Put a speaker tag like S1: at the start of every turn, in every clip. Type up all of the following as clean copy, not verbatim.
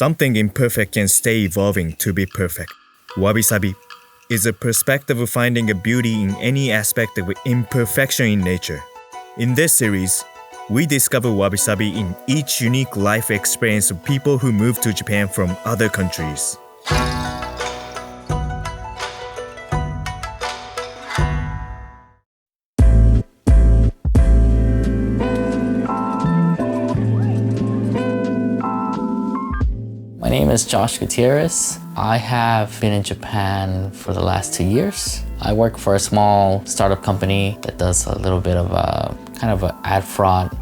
S1: something imperfect can stay evolving to be perfect. Wabi-Sabi is a perspective of finding a beauty in any aspect of imperfection in nature. In this series, we discover Wabi-Sabi in each unique life experience of people who move to Japan from other countries.
S2: My name is Josh Gutierrez. I have been in Japan for the last 2 years. I work for a small startup company that does a little bit of ad fraud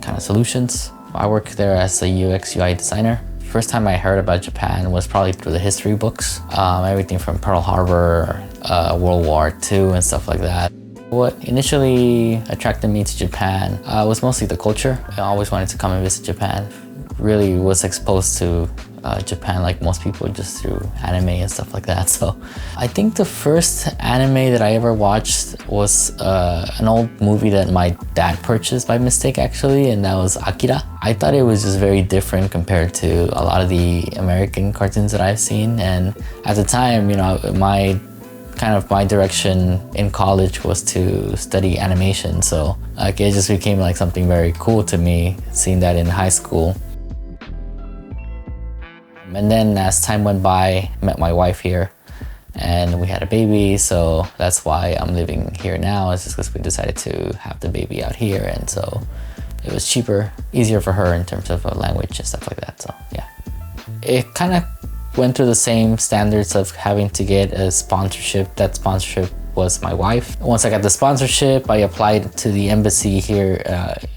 S2: kind of solutions. I work there as a UX UI designer. First time I heard about Japan was probably through the history books. Everything from Pearl Harbor, World War II and stuff like that. What initially attracted me to Japan was mostly the culture. I always wanted to come and visit Japan. Really was exposed to Japan like most people just through anime and stuff like that. So I think the first anime that I ever watched was an old movie that my dad purchased by mistake actually, and that was Akira. I thought it was just very different compared to a lot of the American cartoons that I've seen, and at the time, you know, my direction in college was to study animation, so it just became like something very cool to me seeing that in high school. And then as time went by, I met my wife here and we had a baby, so that's why I'm living here now. It's just because we decided to have the baby out here, and so it was cheaper, easier for her in terms of language and stuff like that, so yeah. It kind of went through the same standards of having to get a sponsorship. That sponsorship was my wife. Once I got the sponsorship, I applied to the embassy here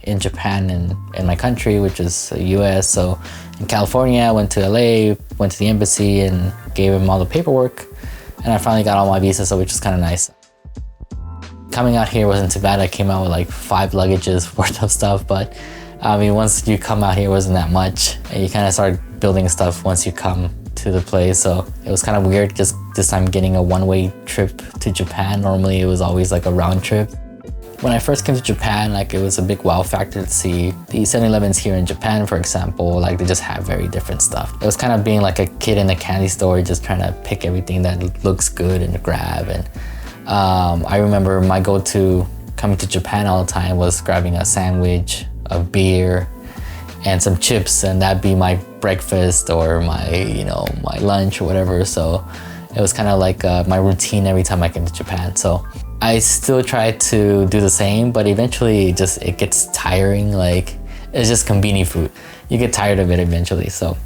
S2: in Japan in my country, which is the US. So in California, I went to LA, went to the embassy and gave them all the paperwork. And I finally got all my visas, so which was kind of nice. Coming out here wasn't too bad. I came out with like 5 luggages worth of stuff, but I mean, once you come out here, it wasn't that much. And you kind of start building stuff once you come to the place, so it was kind of weird just this time getting a one-way trip to Japan. Normally it was always like a round trip. When I first came to Japan, like it was a big wow factor to see the 7-Elevens here in Japan, for example, like they just have very different stuff. It was kind of being like a kid in a candy store just trying to pick everything that looks good and grab. And I remember my go-to coming to Japan all the time was grabbing a sandwich, a beer, and some chips, and that'd be my breakfast or my lunch or whatever. So it was kind of like my routine every time I came to Japan. So I still try to do the same, but eventually it gets tiring. Like it's just convenient food. You get tired of it eventually. So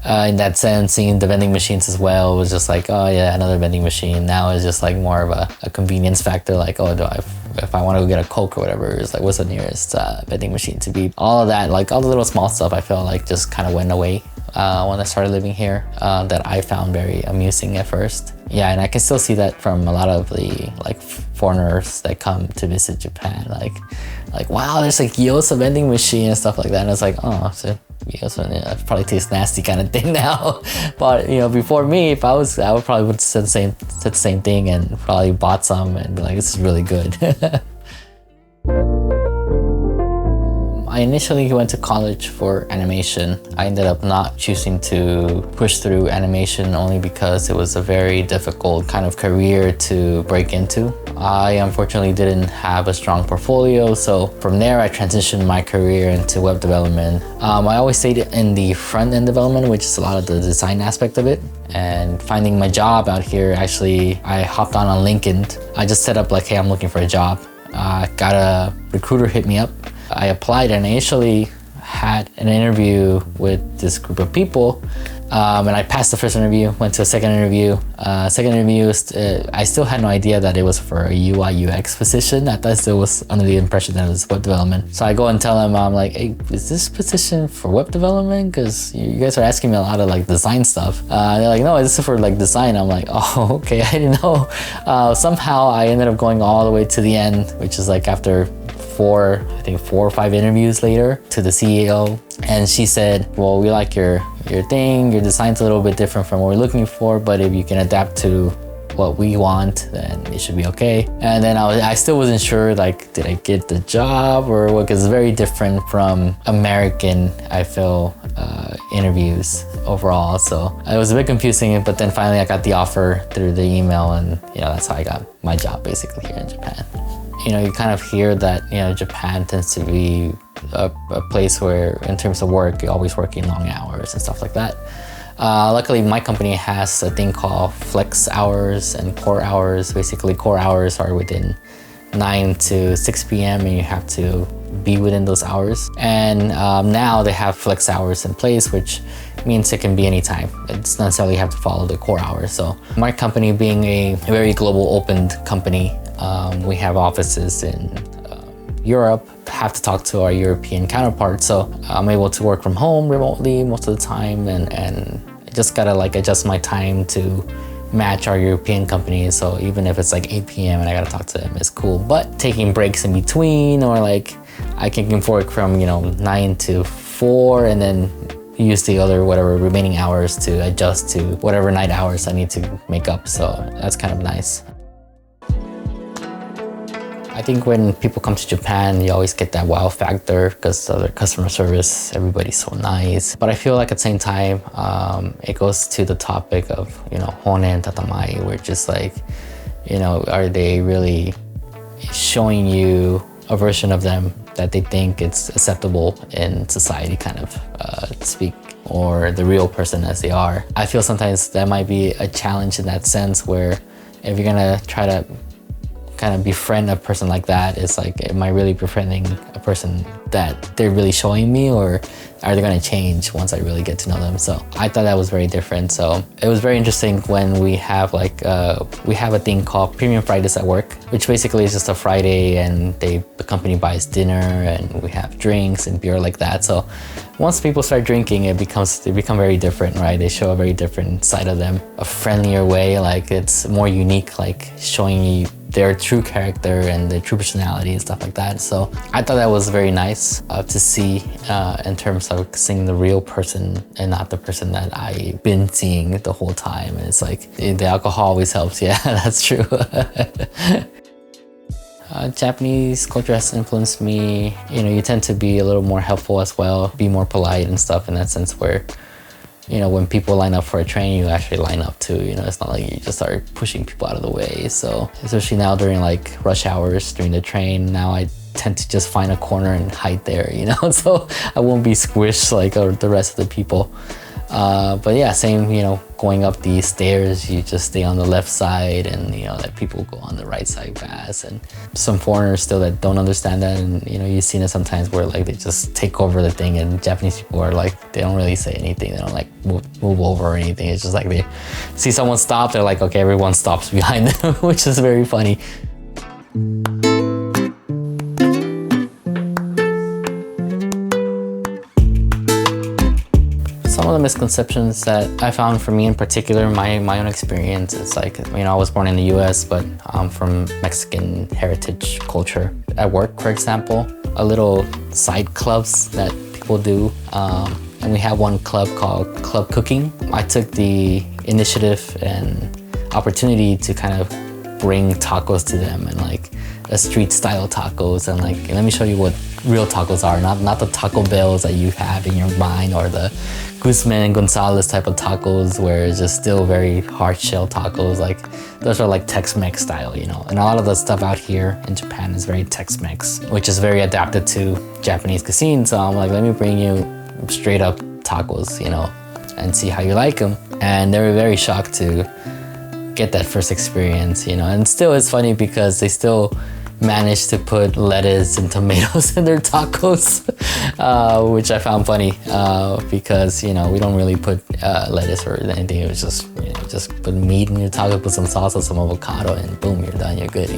S2: in that sense, seeing the vending machines as well was just like, oh yeah, another vending machine. Now it's just like more of a convenience factor. Like, oh, if I want to go get a Coke or whatever, it's like, what's the nearest vending machine to be? All of that, like all the little small stuff, I feel like just kind of went away when I started living here, that I found very amusing at first. Yeah, and I can still see that from a lot of the like foreigners that come to visit Japan. Like wow, there's like gyoza vending machine and stuff like that. And it's like, oh, so gyoza, it probably tastes nasty kind of thing now. But you know, before me, if I would probably would said the same thing and probably bought some and be like, this is really good. I initially went to college for animation. I ended up not choosing to push through animation only because it was a very difficult kind of career to break into. I unfortunately didn't have a strong portfolio, so from there I transitioned my career into web development. I always stayed in the front-end development, which is a lot of the design aspect of it. And finding my job out here, actually, I hopped on LinkedIn. I just set up like, hey, I'm looking for a job. Got a recruiter hit me up. I applied and I initially had an interview with this group of people, and I passed the first interview, went to a second interview. I still had no idea that it was for a UI UX position. I thought it still was under the impression that it was web development. So I go and tell them, I'm like, hey, is this position for web development? Because you guys are asking me a lot of like design stuff. They're like, no, this is for like design. I'm like, oh, okay, I didn't know. Somehow I ended up going all the way to the end, which is like after 4 or 5 interviews later, to the CEO, and she said, well, we like your thing, your design's a little bit different from what we're looking for, but if you can adapt to what we want, then it should be okay. And then I still wasn't sure, like, did I get the job or what? Because it's very different from American, I feel, interviews overall. So it was a bit confusing, but then finally I got the offer through the email, and that's how I got my job basically here in Japan. You kind of hear that Japan tends to be a place where in terms of work you're always working long hours and stuff like that. Luckily my company has a thing called flex hours and core hours. Basically core hours are within 9 to 6 p.m. and you have to be within those hours. And now they have flex hours in place, which means it can be anytime. It's not necessarily have to follow the core hours. So my company being a very global opened company, we have offices in Europe, have to talk to our European counterparts. So I'm able to work from home remotely most of the time, and I just gotta adjust my time to match our European companies. So even if it's 8 p.m. and I gotta talk to them, it's cool. But taking breaks in between, or I can work from 9 to 4 and then use the other remaining hours to adjust to whatever night hours I need to make up. So that's kind of nice. I think when people come to Japan, you always get that wow factor because of their customer service. Everybody's so nice. But I feel like at the same time, it goes to the topic of, honen tatamai, where just are they really showing you a version of them that they think it's acceptable in society, kind of speak, or the real person as they are. I feel sometimes that might be a challenge in that sense, where if you're gonna try to kind of befriend a person like that, it's am I really befriending a person that they're really showing me, or are they gonna change once I really get to know them? So I thought that was very different. So it was very interesting when we have we have a thing called Premium Fridays at work, which basically is just a Friday and the company buys dinner and we have drinks and beer like that. So once people start drinking, they become very different, right? They show a very different side of them, a friendlier way. It's more unique, showing you their true character and their true personality and stuff like that. So I thought that was very nice to see in terms of seeing the real person and not the person that I've been seeing the whole time. And it's the alcohol always helps. Yeah, that's true. Japanese culture has influenced me. You tend to be a little more helpful as well, be more polite and stuff in that sense, where when people line up for a train, you actually line up too. It's not like you just start pushing people out of the way. So especially now during rush hours during the train, now I tend to just find a corner and hide there, so I won't be squished like the rest of the people. But yeah, same, going up these stairs, you just stay on the left side and, let people go on the right side fast. And some foreigners still that don't understand that. And, you've seen it sometimes where they just take over the thing, and Japanese people are they don't really say anything. They don't move over or anything. It's just they see someone stop, they're okay, everyone stops behind them, which is very funny. Some of the misconceptions that I found for me in particular, my own experience, it's I was born in the US, but I'm from Mexican heritage culture. At work, for example, a little side clubs that people do, and we have one club called Club Cooking. I took the initiative and opportunity to kind of bring tacos to them, and a street style tacos, and let me show you what real tacos are, not the Taco Bells that you have in your mind, or the Guzman and Gonzalez type of tacos where it's just still very hard shell tacos. Those are Tex-Mex style, and a lot of the stuff out here in Japan is very Tex-Mex, which is very adapted to Japanese cuisine. So I'm let me bring you straight up tacos, and see how you like them. And they were very shocked to get that first experience, and still it's funny because they still managed to put lettuce and tomatoes in their tacos, which I found funny because we don't really put lettuce or anything. It was just just put meat in your taco, put some salsa, some avocado, and boom, you're done, you're good.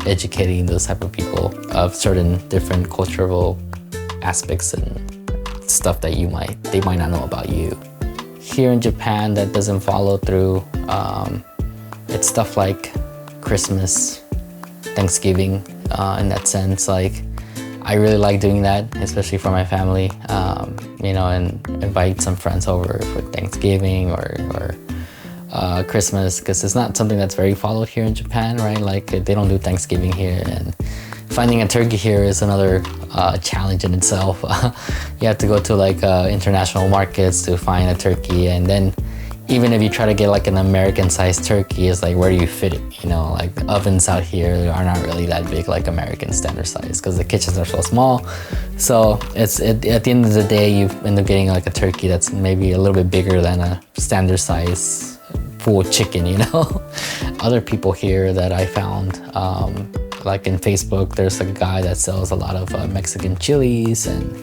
S2: Educating those type of people of certain different cultural aspects and stuff that they might not know about you. Here in Japan, that doesn't follow through. It's stuff like Christmas, Thanksgiving, in that sense. I really like doing that, especially for my family, and invite some friends over for Thanksgiving or Christmas, because it's not something that's very followed here in Japan, right? They don't do Thanksgiving here, and finding a turkey here is another a challenge in itself. You have to go to like international markets to find a turkey, and then even if you try to get like an American-sized turkey, it's like, where do you fit it? You know, like the ovens out here are not really that big like American standard size because the kitchens are so small. So it's at the end of the day, you end up getting like a turkey that's maybe a little bit bigger than a standard size full chicken, you know? Other people here that I found, like in Facebook, there's like a guy that sells a lot of Mexican chilies and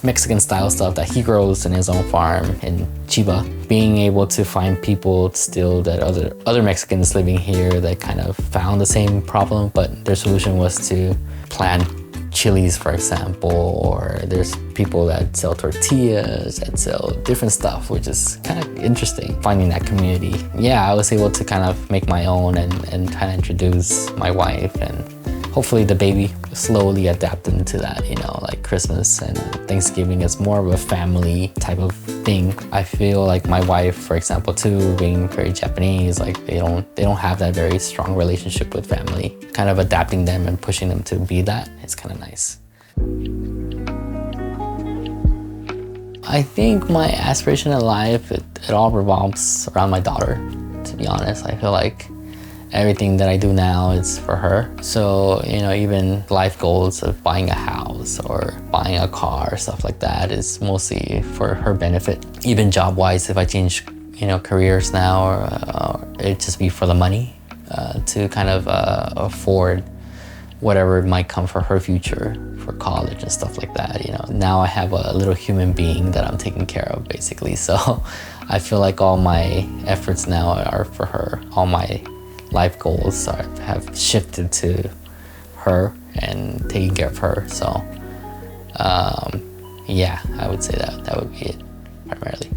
S2: Mexican style stuff that he grows in his own farm in Chiba. Being able to find people still that other Mexicans living here that kind of found the same problem, but their solution was to plant chilies, for example, or there's people that sell tortillas, that sell different stuff, which is kind of interesting, finding that community. Yeah, I was able to kind of make my own and kind of introduce my wife, and hopefully the baby slowly adapt into that, you know, like Christmas and Thanksgiving is more of a family type of thing. I feel like my wife, for example, too, being very Japanese, like they don't have that very strong relationship with family. Kind of adapting them and pushing them to be that, it's kind of nice. I think my aspiration in life, it all revolves around my daughter, to be honest. I feel like everything that I do now is for her. So, you know, even life goals of buying a house or buying a car, stuff like that is mostly for her benefit. Even job-wise, if I change, you know, careers now, or it'd just be for the money to kind of afford whatever might come for her future, for college and stuff like that. You know, now I have a little human being that I'm taking care of, basically. So I feel like all my efforts now are for her. All my life goals have shifted to her and taking care of her. So yeah, I would say that would be it primarily.